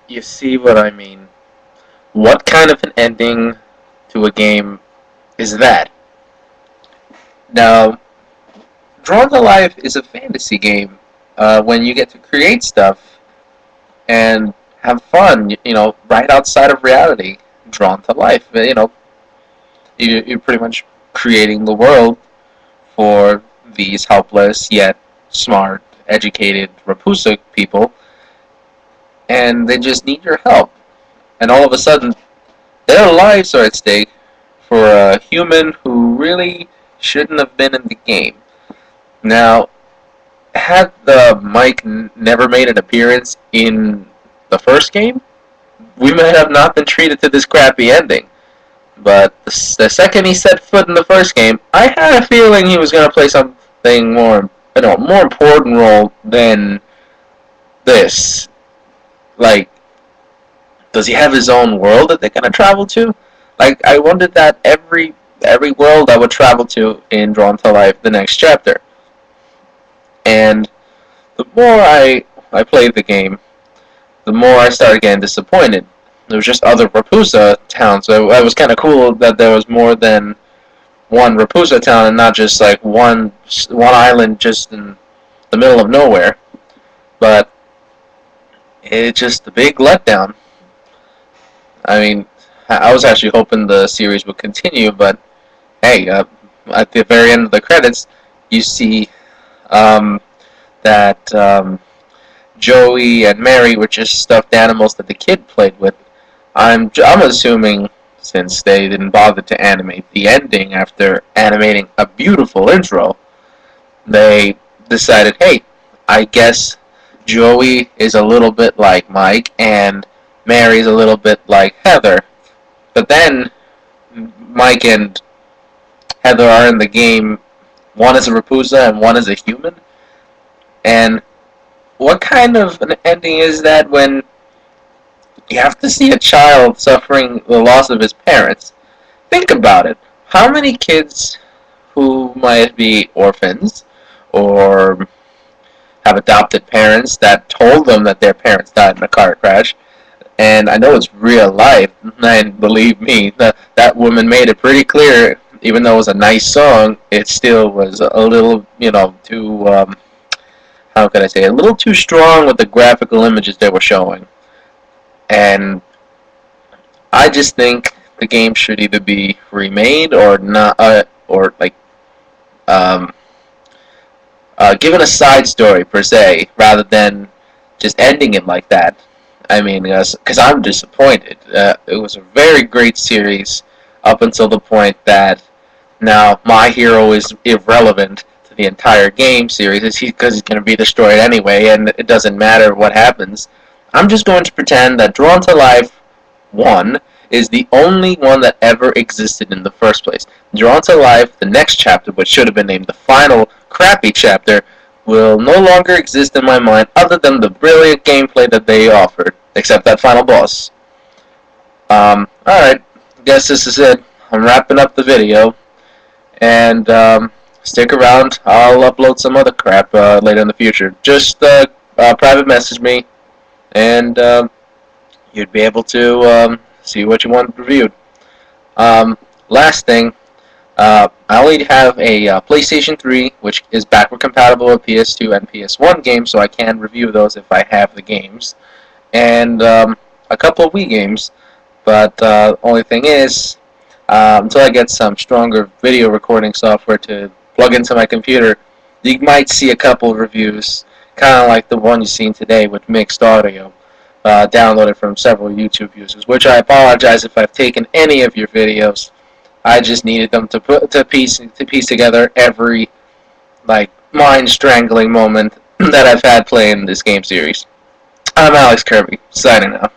You see what I mean? What kind of an ending to a game is that? Now, Drawn to Life is a fantasy game when you get to create stuff and have fun, right outside of reality. Drawn to life. You're pretty much creating the world for these helpless yet smart, educated Rapusa people, and they just need your help. And all of a sudden, their lives are at stake for a human who really shouldn't have been in the game. Now, had the Mike never made an appearance in the first game, we might have not been treated to this crappy ending. But the second he set foot in the first game, I had a feeling he was going to play something more important role than this. Like, does he have his own world that they're going to travel to? Like, I wondered that every world I would travel to in Drawn to Life, the next chapter. And the more I played the game, the more I started getting disappointed. There was just other Rapusa towns, so it was kind of cool that there was more than one Rapusa town and not just like one island just in the middle of nowhere. But it's just a big letdown. I mean, I was actually hoping the series would continue, but hey, at the very end of the credits, you see um, that Joey and Mary were just stuffed animals that the kid played with. I'm assuming since they didn't bother to animate the ending after animating a beautiful intro, they decided, hey, I guess Joey is a little bit like Mike and Mary's a little bit like Heather. But then Mike and Heather are in the game, one is a Rapusa and one is a human. And what kind of an ending is that when you have to see a child suffering the loss of his parents? Think about it. How many kids who might be orphans or have adopted parents that told them that their parents died in a car crash? And I know it's real life, and believe me, that woman made it pretty clear. Even though it was a nice song, it still was a little, too, how could I say, a little too strong with the graphical images they were showing. And I just think the game should either be remade or not, or like um, given a side story per se, rather than just ending it like that. I mean, because I'm disappointed. It was a very great series up until the point that now my hero is irrelevant to the entire game series because he's going to be destroyed anyway, and it doesn't matter what happens. I'm just going to pretend that Drawn to Life 1 is the only one that ever existed in the first place. Drawn to Life, the next chapter, which should have been named the final crappy chapter, will no longer exist in my mind other than the brilliant gameplay that they offered, except that final boss. Alright, guess this is it. I'm wrapping up the video, and stick around. I'll upload some other crap later in the future. Just private message me, and you'd be able to see what you want reviewed. Last thing, I only have a PlayStation 3, which is backward compatible with PS2 and PS1 games, so I can review those if I have the games, and a couple of Wii games. But only thing is, until I get some stronger video recording software to plug into my computer, you might see a couple of reviews, kind of like the one you've seen today with mixed audio, downloaded from several YouTube users. Which I apologize if I've taken any of your videos. I just needed them to piece together every mind strangling moment that I've had playing this game series. I'm Alex Kirby, signing out.